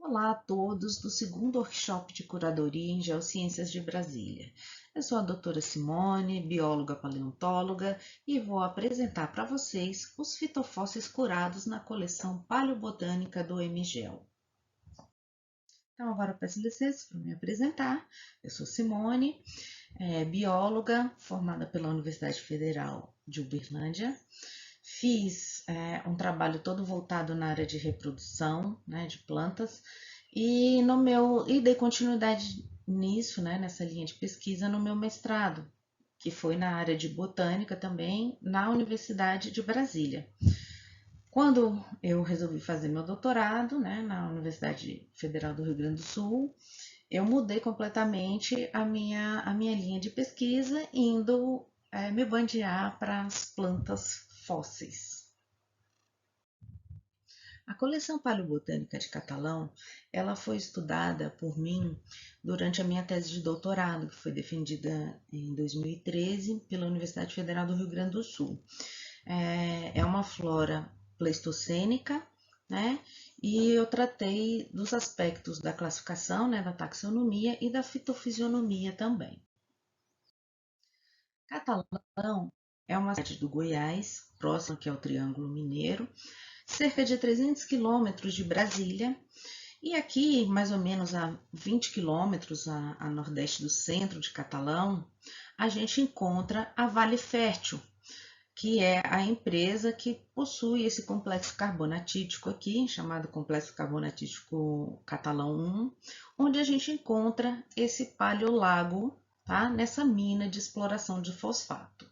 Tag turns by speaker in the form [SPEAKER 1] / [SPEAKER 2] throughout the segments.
[SPEAKER 1] Olá a todos do segundo workshop de curadoria em Geociências de Brasília. Eu sou a doutora Simone, bióloga paleontóloga, e vou apresentar para vocês os fitofósseis curados na coleção paleobotânica do MGEL. Então, agora peço licença para me apresentar. Eu sou Simone, bióloga formada pela Universidade Federal de Uberlândia. Fiz um trabalho todo voltado na área de reprodução, né, de plantas, e dei continuidade nisso, né, nessa linha de pesquisa no meu mestrado, que foi na área de botânica também, na Universidade de Brasília. Quando eu resolvi fazer meu doutorado, né, na Universidade Federal do Rio Grande do Sul, eu mudei completamente a minha linha de pesquisa, indo me bandear para as plantas fósseis. A coleção paleobotânica de Catalão, ela foi estudada por mim durante a minha tese de doutorado, que foi defendida em 2013 pela Universidade Federal do Rio Grande do Sul. É uma flora pleistocênica, né? E eu tratei dos aspectos da classificação, né, da taxonomia e da fitofisionomia também. Catalão é uma cidade do Goiás, próxima que é o Triângulo Mineiro, cerca de 300 quilômetros de Brasília, e aqui, mais ou menos a 20 quilômetros a nordeste do centro de Catalão, a gente encontra a Vale Fértil, que é a empresa que possui esse complexo carbonatítico aqui, chamado Complexo Carbonatítico Catalão 1, onde a gente encontra esse paleolago, tá? Nessa mina de exploração de fosfato.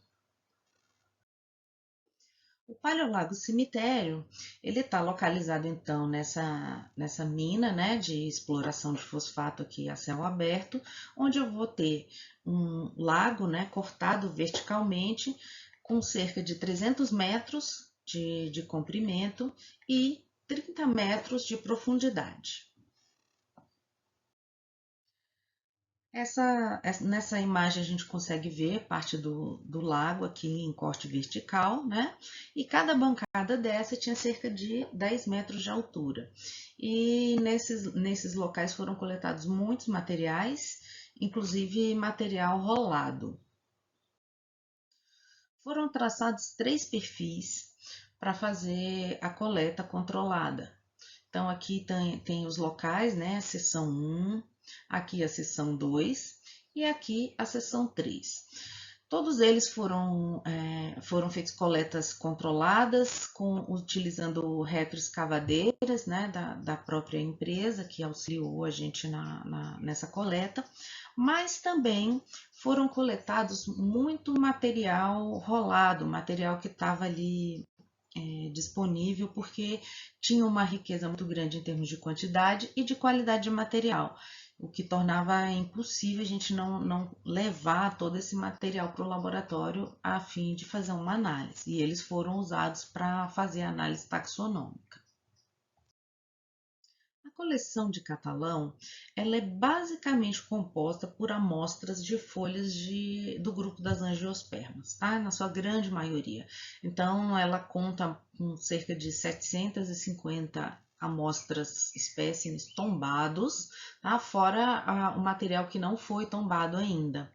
[SPEAKER 1] O Paleolago Cemitério, ele está localizado então nessa mina, né, de exploração de fosfato aqui a céu aberto, onde eu vou ter um lago, né, cortado verticalmente, com cerca de 300 metros de comprimento e 30 metros de profundidade. Nessa imagem a gente consegue ver parte do lago aqui em corte vertical, né? E cada bancada dessa tinha cerca de 10 metros de altura. E nesses locais foram coletados muitos materiais, inclusive material rolado. Foram traçados 3 perfis para fazer a coleta controlada. Então, aqui tem os locais, né? A seção 1, aqui a seção 2 e aqui a seção 3. Todos eles foram feitos coletas controladas, utilizando retroescavadeiras, né, da própria empresa que auxiliou a gente nessa coleta, mas também foram coletados muito material rolado, material que estava ali disponível, porque tinha uma riqueza muito grande em termos de quantidade e de qualidade de material, o que tornava impossível a gente não levar todo esse material para o laboratório a fim de fazer uma análise. E eles foram usados para fazer a análise taxonômica. A coleção de Catalão, ela é basicamente composta por amostras de folhas do grupo das angiospermas, tá? Na sua grande maioria. Então, ela conta com cerca de 750 amostras, espécimes tombados, tá? Fora o material que não foi tombado ainda.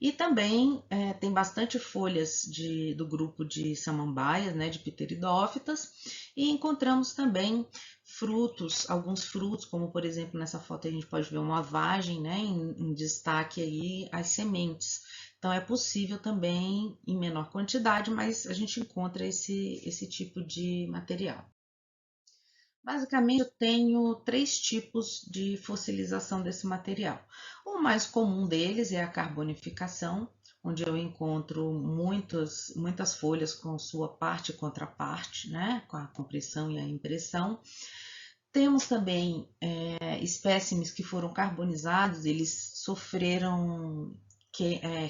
[SPEAKER 1] E também tem bastante folhas do grupo de samambaias, né, de pteridófitas, e encontramos também frutos, alguns frutos, como por exemplo nessa foto a gente pode ver uma vagem, né, em destaque aí as sementes. Então é possível também em menor quantidade, mas a gente encontra esse tipo de material. Basicamente, eu tenho 3 tipos de fossilização desse material. O mais comum deles é a carbonificação, onde eu encontro muitas folhas com sua parte e contraparte, né, com a compressão e a impressão. Temos também espécimes que foram carbonizados, eles sofreram,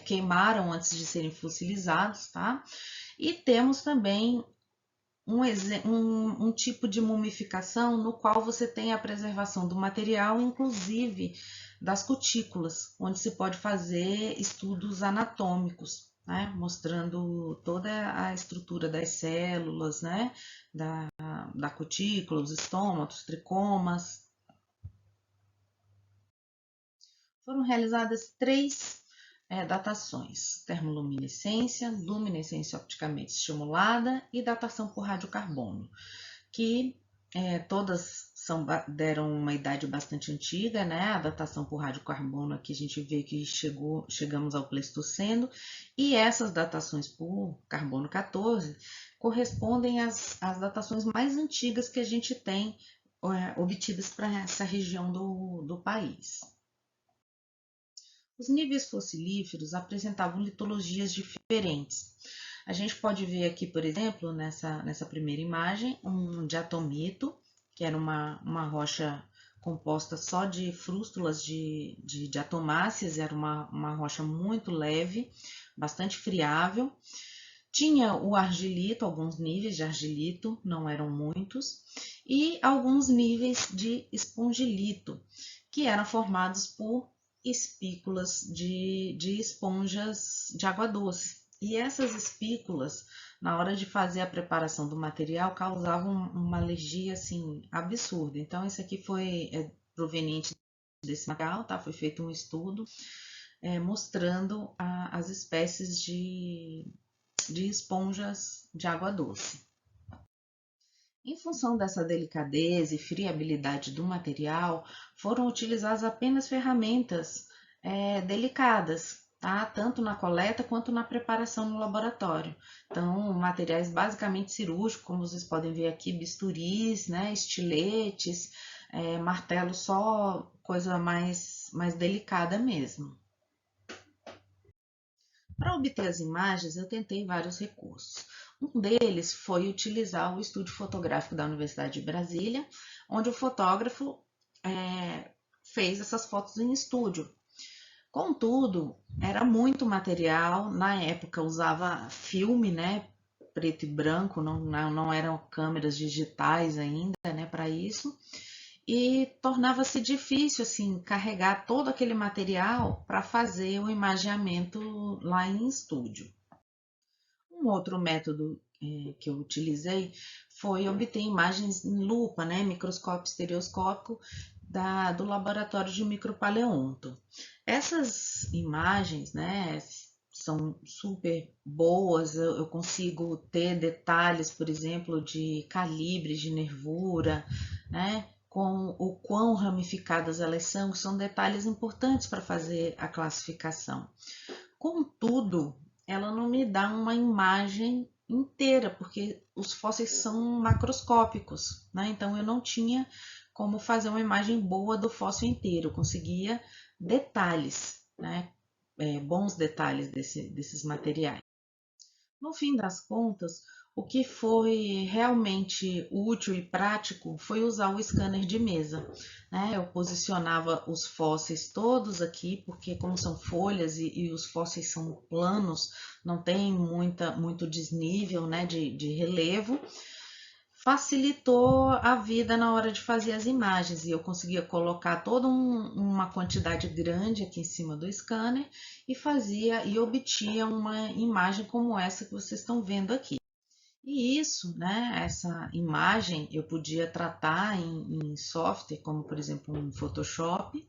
[SPEAKER 1] queimaram antes de serem fossilizados, tá? E temos também um tipo de mumificação no qual você tem a preservação do material, inclusive das cutículas, onde se pode fazer estudos anatômicos, né, mostrando toda a estrutura das células, né, da cutícula, os estômatos, tricomas. Foram realizadas três datações: termoluminescência, luminescência opticamente estimulada e datação por radiocarbono, que todas deram uma idade bastante antiga, né? A datação por radiocarbono aqui a gente vê que chegamos ao Pleistoceno, e essas datações por carbono 14 correspondem às datações mais antigas que a gente tem obtidas para essa região do país. Os níveis fossilíferos apresentavam litologias diferentes. A gente pode ver aqui, por exemplo, nessa primeira imagem, um diatomito, que era uma rocha composta só de frústulas de diatomáceas, era uma rocha muito leve, bastante friável. Tinha o argilito, alguns níveis de argilito, não eram muitos, e alguns níveis de espongilito, que eram formados por espículas de esponjas de água doce. E essas espículas, na hora de fazer a preparação do material, causavam uma alergia assim absurda. Então, isso aqui foi proveniente desse material, tá? Foi feito um estudo mostrando as espécies de esponjas de água doce. Em função dessa delicadeza e friabilidade do material, foram utilizadas apenas ferramentas delicadas, tá? Tanto na coleta quanto na preparação no laboratório. Então, materiais basicamente cirúrgicos, como vocês podem ver aqui, bisturis, né, estiletes, martelo, só coisa mais delicada mesmo. Para obter as imagens, eu tentei vários recursos. Um deles foi utilizar o estúdio fotográfico da Universidade de Brasília, onde o fotógrafo fez essas fotos em estúdio. Contudo, era muito material, na época usava filme, né, preto e branco, não eram câmeras digitais ainda, né, para isso, e tornava-se difícil assim carregar todo aquele material para fazer o imageamento lá em estúdio. Um outro método que eu utilizei foi obter imagens em lupa, né, microscópio estereoscópico do laboratório de micropaleonto. Essas imagens, né, são super boas, eu consigo ter detalhes, por exemplo, de calibre, de nervura, né, com o quão ramificadas elas são detalhes importantes para fazer a classificação. Contudo, ela não me dá uma imagem inteira, porque os fósseis são macroscópicos, né? Então eu não tinha como fazer uma imagem boa do fóssil inteiro, eu conseguia detalhes, né? Bons detalhes desses materiais. No fim das contas, o que foi realmente útil e prático foi usar o scanner de mesa, né? Eu posicionava os fósseis todos aqui, porque como são folhas e os fósseis são planos, não tem muito desnível, né, de relevo, facilitou a vida na hora de fazer as imagens, e eu conseguia colocar toda uma quantidade grande aqui em cima do scanner e obtia uma imagem como essa que vocês estão vendo aqui. E isso, né, essa imagem eu podia tratar em software, como por exemplo um Photoshop,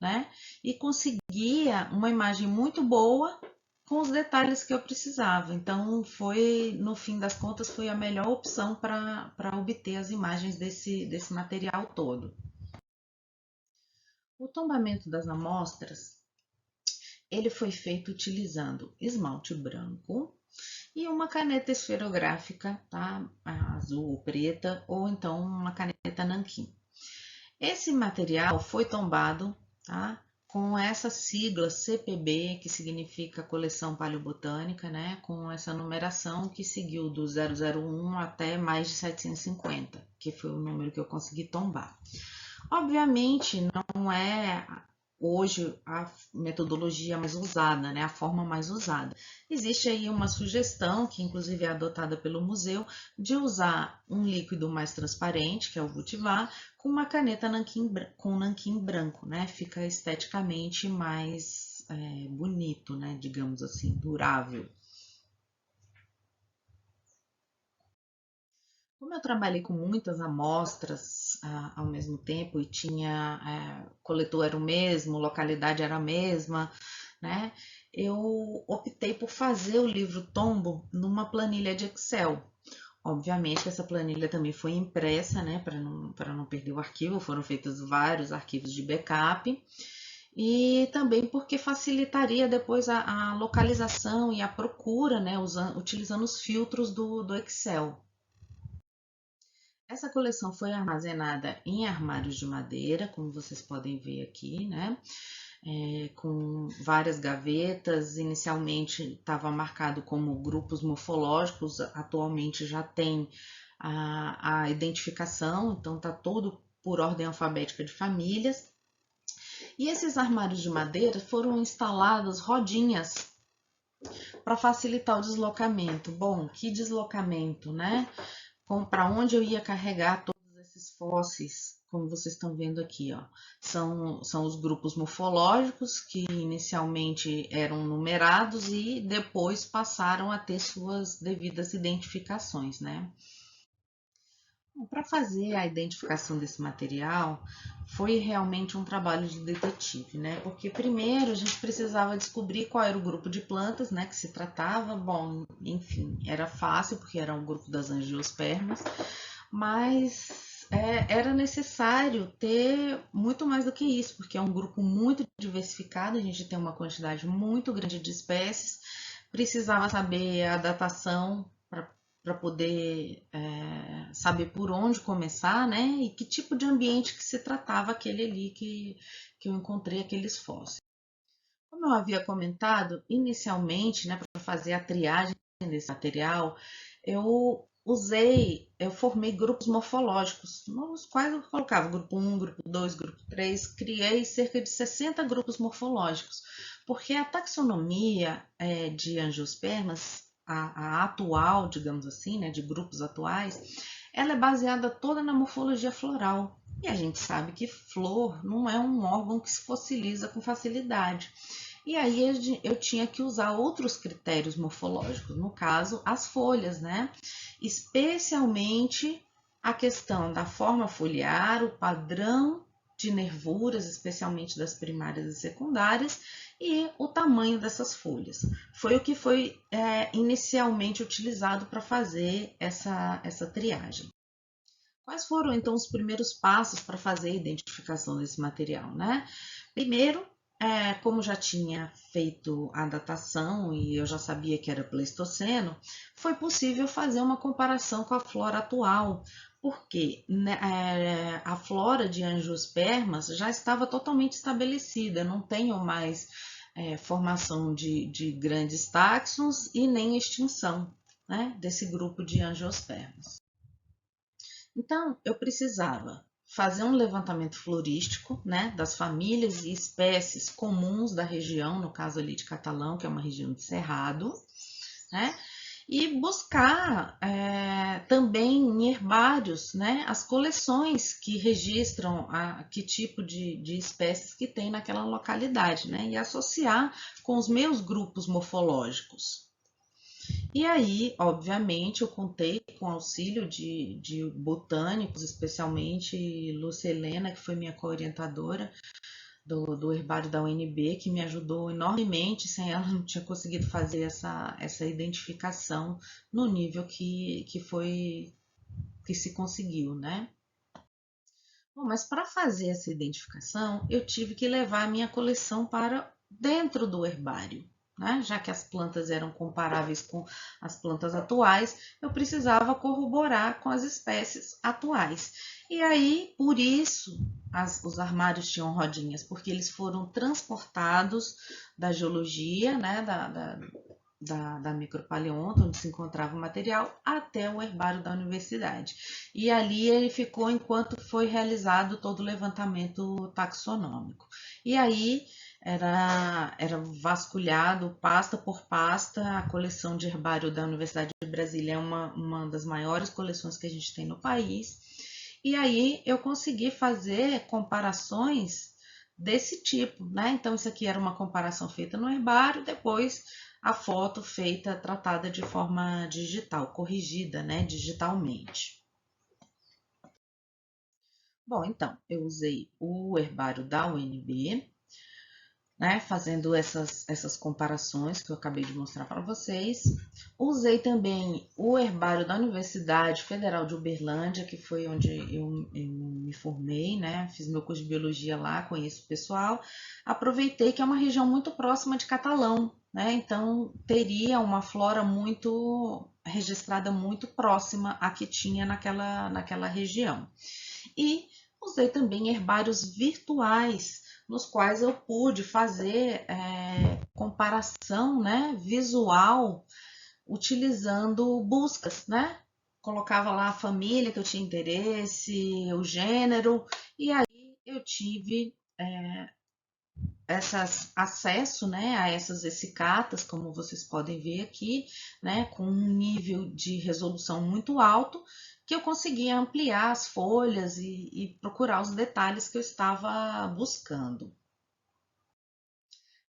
[SPEAKER 1] né, e conseguia uma imagem muito boa com os detalhes que eu precisava. Então, no fim das contas, foi a melhor opção para obter as imagens desse material todo. O tombamento das amostras, ele foi feito utilizando esmalte branco e uma caneta esferográfica, tá? Azul ou preta, ou então uma caneta nanquim. Esse material foi tombado, tá? Com essa sigla CPB, que significa Coleção Paleobotânica, né? Com essa numeração que seguiu do 001 até mais de 750, que foi o número que eu consegui tombar. Obviamente, não é hoje a metodologia mais usada, né? A forma mais usada. Existe aí uma sugestão, que inclusive é adotada pelo museu, de usar um líquido mais transparente, que é o Vutivar, com uma caneta com nanquim branco, né? Fica esteticamente mais bonito, né? Digamos assim, durável. Como eu trabalhei com muitas amostras ao mesmo tempo e tinha, coletor era o mesmo, localidade era a mesma, né? Eu optei por fazer o livro tombo numa planilha de Excel. Obviamente, essa planilha também foi impressa, né, para não perder o arquivo, foram feitos vários arquivos de backup, e também porque facilitaria depois a localização e a procura, né, utilizando os filtros do Excel. Essa coleção foi armazenada em armários de madeira, como vocês podem ver aqui, né? Com várias gavetas. Inicialmente estava marcado como grupos morfológicos, atualmente já tem a identificação, então está todo por ordem alfabética de famílias. E esses armários de madeira foram instaladas rodinhas para facilitar o deslocamento. Bom, que deslocamento, né? Para onde eu ia carregar todos esses fósseis, como vocês estão vendo aqui, ó. São os grupos morfológicos que inicialmente eram numerados e depois passaram a ter suas devidas identificações, né? Para fazer a identificação desse material, foi realmente um trabalho de detetive, né? Porque primeiro a gente precisava descobrir qual era o grupo de plantas, né, que se tratava. Bom, enfim, era fácil porque era um grupo das angiospermas, mas era necessário ter muito mais do que isso, porque é um grupo muito diversificado, a gente tem uma quantidade muito grande de espécies, precisava saber a datação para poder saber por onde começar, né? E que tipo de ambiente que se tratava aquele ali que eu encontrei aqueles fósseis. Como eu havia comentado, inicialmente, né, para fazer a triagem desse material, eu formei grupos morfológicos, nos quais eu colocava grupo 1, grupo 2, grupo 3, criei cerca de 60 grupos morfológicos, porque a taxonomia de angiospermas, a atual, digamos assim, né, de grupos atuais, ela é baseada toda na morfologia floral. E a gente sabe que flor não é um órgão que se fossiliza com facilidade. E aí eu tinha que usar outros critérios morfológicos, no caso, as folhas, né? Especialmente a questão da forma foliar, o padrão de nervuras, especialmente das primárias e secundárias, e o tamanho dessas folhas. Foi o que foi inicialmente utilizado para fazer essa triagem. Quais foram então os primeiros passos para fazer a identificação desse material, né? Primeiro, como já tinha feito a datação e eu já sabia que era Pleistoceno, foi possível fazer uma comparação com a flora atual, porque né, a flora de angiospermas já estava totalmente estabelecida, não tenho mais formação de grandes táxons e nem extinção, né, desse grupo de angiospermas. Então, eu precisava fazer um levantamento florístico, né, das famílias e espécies comuns da região, no caso ali de Catalão, que é uma região de cerrado, né, e buscar também em herbários, né, as coleções que registram que tipo de espécies que tem naquela localidade, né, e associar com os meus grupos morfológicos. E aí, obviamente, eu contei com o auxílio de botânicos, especialmente Lúcia Helena, que foi minha co-orientadora do herbário da UNB, que me ajudou enormemente. Sem ela, não tinha conseguido fazer essa identificação no nível que se conseguiu, né? Bom, mas para fazer essa identificação, eu tive que levar a minha coleção para dentro do herbário. Né? Já que as plantas eram comparáveis com as plantas atuais, eu precisava corroborar com as espécies atuais. E aí, por isso, os armários tinham rodinhas, porque eles foram transportados da geologia, né, da micropaleonto, onde se encontrava o material, até o herbário da universidade. E ali ele ficou enquanto foi realizado todo o levantamento taxonômico. E aí era vasculhado pasta por pasta. A coleção de herbário da Universidade de Brasília é uma das maiores coleções que a gente tem no país. E aí eu consegui fazer comparações desse tipo, né? Então isso aqui era uma comparação feita no herbário, depois a foto feita, tratada de forma digital, corrigida, né, digitalmente. Bom, então, eu usei o herbário da UNB, né, fazendo essas comparações que eu acabei de mostrar para vocês. Usei também o herbário da Universidade Federal de Uberlândia, que foi onde eu me formei, né, fiz meu curso de biologia lá, conheço o pessoal. Aproveitei que é uma região muito próxima de Catalão, né, então teria uma flora muito registrada muito próxima à que tinha naquela região. E usei também herbários virtuais, nos quais eu pude fazer comparação, né, visual, utilizando buscas, né? Colocava lá a família que eu tinha interesse, o gênero, e aí eu tive acesso, né, a essas essicatas, como vocês podem ver aqui, né, com um nível de resolução muito alto, que eu conseguia ampliar as folhas e procurar os detalhes que eu estava buscando.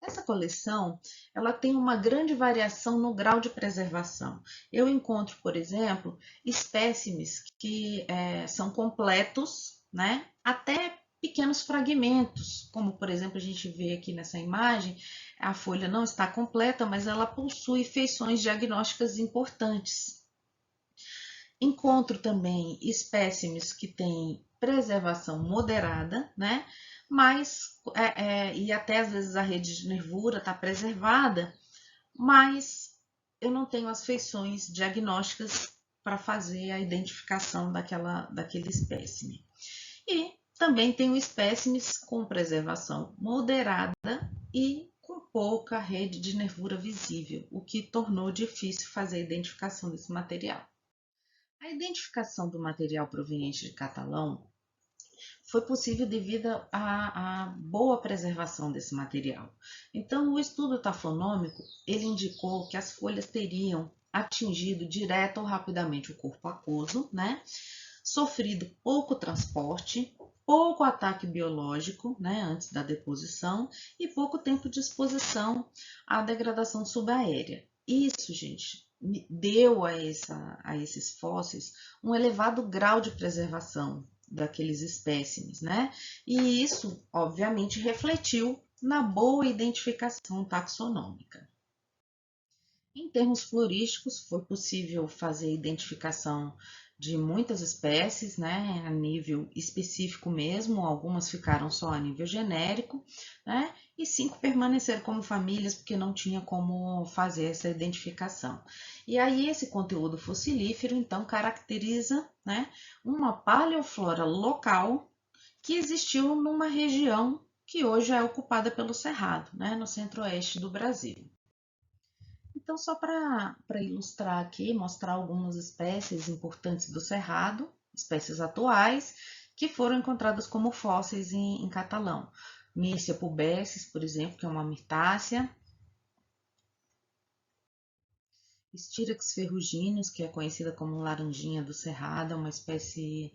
[SPEAKER 1] Essa coleção, ela tem uma grande variação no grau de preservação. Eu encontro, por exemplo, espécimes que são completos, né? Até pequenos fragmentos, como por exemplo a gente vê aqui nessa imagem, a folha não está completa, mas ela possui feições diagnósticas importantes. Encontro também espécimes que têm preservação moderada, né? Mas, e até às vezes a rede de nervura está preservada, mas eu não tenho as feições diagnósticas para fazer a identificação daquele espécime. E também tenho espécimes com preservação moderada e com pouca rede de nervura visível, o que tornou difícil fazer a identificação desse material. A identificação do material proveniente de Catalão foi possível devido à boa preservação desse material. Então, o estudo tafonômico ele indicou que as folhas teriam atingido direto ou rapidamente o corpo aquoso, né? Sofrido pouco transporte, pouco ataque biológico, né, antes da deposição e pouco tempo de exposição à degradação subaérea. Isso, gente, deu a esses fósseis um elevado grau de preservação daqueles espécimes, né? E isso, obviamente, refletiu na boa identificação taxonômica. Em termos florísticos, foi possível fazer a identificação de muitas espécies, né, a nível específico mesmo, algumas ficaram só a nível genérico, né, e 5 permaneceram como famílias porque não tinha como fazer essa identificação. E aí esse conteúdo fossilífero, então, caracteriza, né, uma paleoflora local que existiu numa região que hoje é ocupada pelo Cerrado, né, no centro-oeste do Brasil. Então, só para ilustrar aqui, mostrar algumas espécies importantes do cerrado, espécies atuais, que foram encontradas como fósseis em Catalão. Myrcia pubescens, por exemplo, que é uma mirtácea. Styrax ferruginus, que é conhecida como laranjinha do cerrado, é uma espécie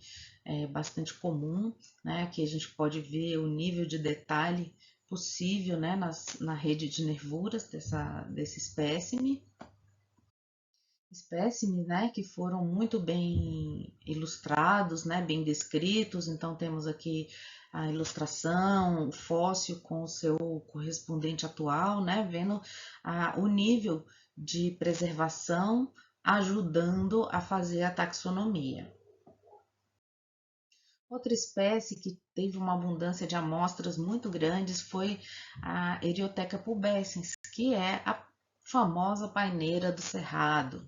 [SPEAKER 1] bastante comum, né? Aqui a gente pode ver o nível de detalhe possível, né, na rede de nervuras desse espécime. Espécimes, né, que foram muito bem ilustrados, né, bem descritos. Então temos aqui a ilustração, o fóssil com o seu correspondente atual, né, vendo o nível de preservação ajudando a fazer a taxonomia. Outra espécie que teve uma abundância de amostras muito grandes foi a Erioteca pubescens, que é a famosa paineira do cerrado.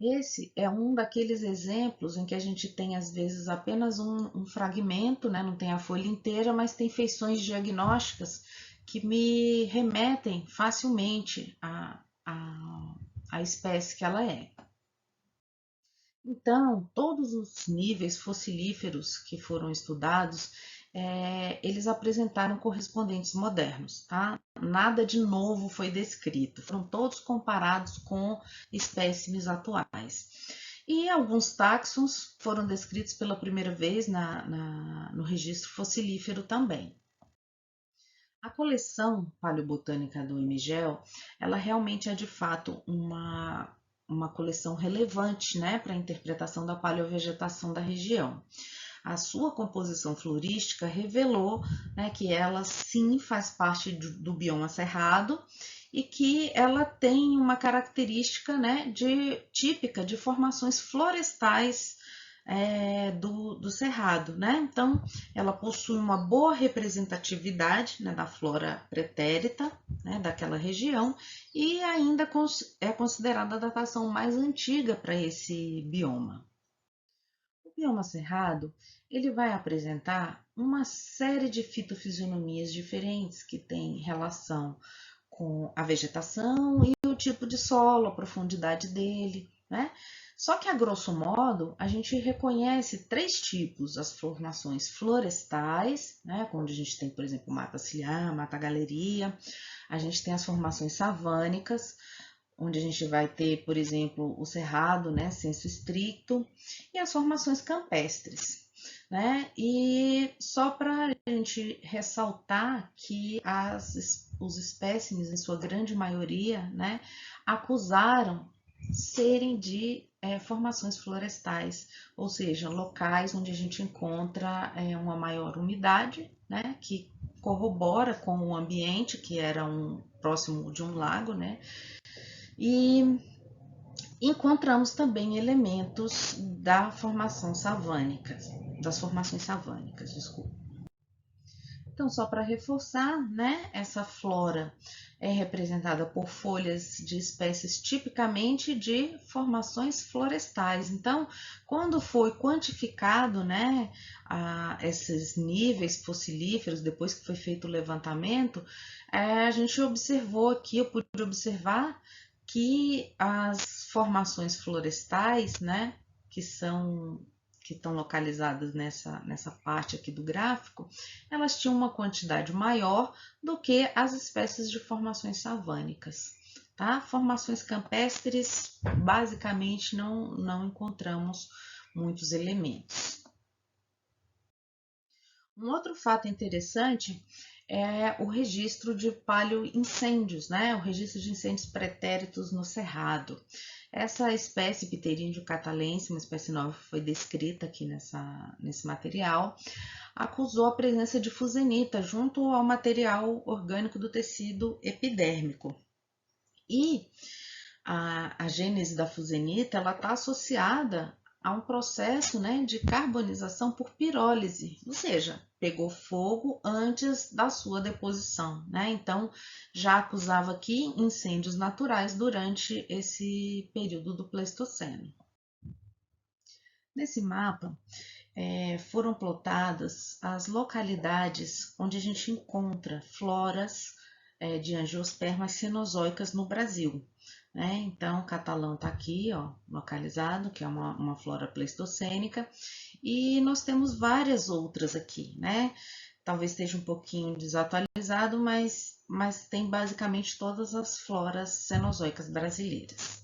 [SPEAKER 1] Esse é um daqueles exemplos em que a gente tem, às vezes, apenas um fragmento, né? Não tem a folha inteira, mas tem feições diagnósticas que me remetem facilmente à espécie que ela é. Então, todos os níveis fossilíferos que foram estudados, eles apresentaram correspondentes modernos, tá? Nada de novo foi descrito, foram todos comparados com espécimes atuais. E alguns táxons foram descritos pela primeira vez no registro fossilífero também. A coleção paleobotânica do IMGEL, ela realmente é de fato uma uma coleção relevante, né, para a interpretação da paleovegetação da região. A sua composição florística revelou, né, que ela sim faz parte do bioma cerrado e que ela tem uma característica, né, típica de formações florestais do cerrado, né? Então, ela possui uma boa representatividade, né, da flora pretérita, né, daquela região, e ainda é considerada a datação mais antiga para esse bioma. O bioma cerrado, ele vai apresentar uma série de fitofisionomias diferentes que têm relação com a vegetação e o tipo de solo, a profundidade dele, né? Só que, a grosso modo, a gente reconhece três tipos: as formações florestais, né, onde a gente tem, por exemplo, mata ciliar, mata galeria. A gente tem as formações savânicas, onde a gente vai ter, por exemplo, o cerrado, né, sensu stricto, e as formações campestres. Né? E só para a gente ressaltar que os espécimes, em sua grande maioria, né, acusaram serem de formações florestais, ou seja, locais onde a gente encontra uma maior umidade, né, que corrobora com o ambiente, que era próximo de um lago, né, e encontramos também elementos das formações savânicas, desculpa. Então, só para reforçar, né, essa flora é representada por folhas de espécies tipicamente de formações florestais. Então, quando foi quantificado, né, esses níveis fossilíferos, depois que foi feito o levantamento, a gente observou aqui, eu pude observar que as formações florestais, né, que estão localizadas nessa parte aqui do gráfico, elas tinham uma quantidade maior do que as espécies de formações savânicas. Tá? Formações campestres, basicamente, não encontramos muitos elementos. Um outro fato interessante é o registro de paleoincêndios, né? O registro de incêndios pretéritos no Cerrado. Essa espécie Pteridgium catalense, uma espécie nova, foi descrita aqui nesse material, acusou a presença de fusenita junto ao material orgânico do tecido epidérmico. E a gênese da fusenita está associada a um processo, né, de carbonização por pirólise, ou seja, pegou fogo antes da sua deposição, né? Então já acusava aqui incêndios naturais durante esse período do Pleistoceno. Nesse mapa foram plotadas as localidades onde a gente encontra floras de angiospermas cenozoicas no Brasil. Né? Então, o catalão está aqui, ó, localizado, que é uma flora pleistocênica, e nós temos várias outras aqui, né? Talvez esteja um pouquinho desatualizado, mas tem basicamente todas as floras cenozoicas brasileiras.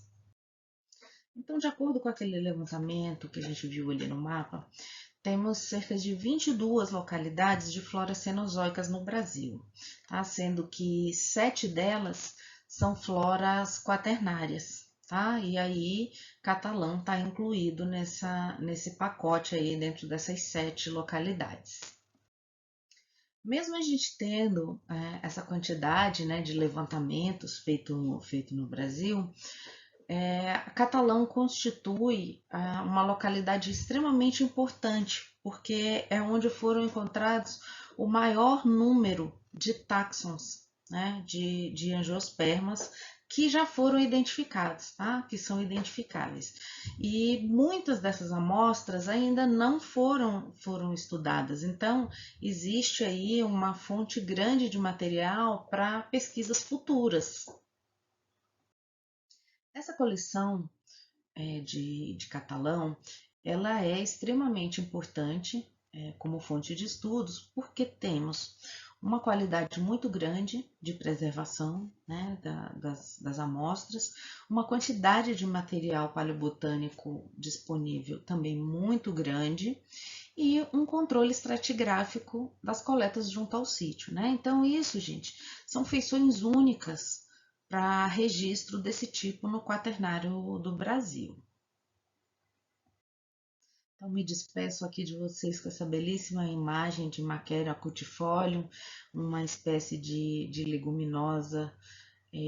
[SPEAKER 1] Então, de acordo com aquele levantamento que a gente viu ali no mapa, temos cerca de 22 localidades de floras cenozoicas no Brasil, tá? Sendo que 7 delas são floras quaternárias, tá? E aí Catalão está incluído nesse pacote aí dentro dessas 7 localidades. Mesmo a gente tendo essa quantidade, né, de levantamentos feito no Brasil, Catalão constitui uma localidade extremamente importante, porque é onde foram encontrados o maior número de táxons, né, de angiospermas que já foram identificados, tá? Que são identificáveis. E muitas dessas amostras ainda não foram estudadas, então existe aí uma fonte grande de material para pesquisas futuras. Essa coleção de Catalão, ela é extremamente importante como fonte de estudos, porque temos uma qualidade muito grande de preservação, né, das amostras, uma quantidade de material paleobotânico disponível também muito grande, e um controle estratigráfico das coletas junto ao sítio. Né? Então, isso, gente, são feições únicas para registro desse tipo no Quaternário do Brasil. Então, me despeço aqui de vocês com essa belíssima imagem de Maquera acutifolium, uma espécie de leguminosa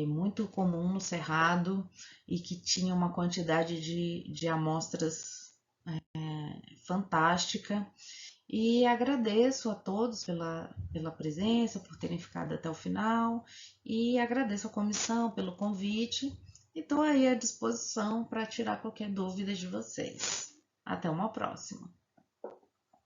[SPEAKER 1] muito comum no Cerrado e que tinha uma quantidade de amostras fantástica. E agradeço a todos pela presença, por terem ficado até o final, e agradeço a comissão pelo convite, e estou aí à disposição para tirar qualquer dúvida de vocês. Até uma próxima!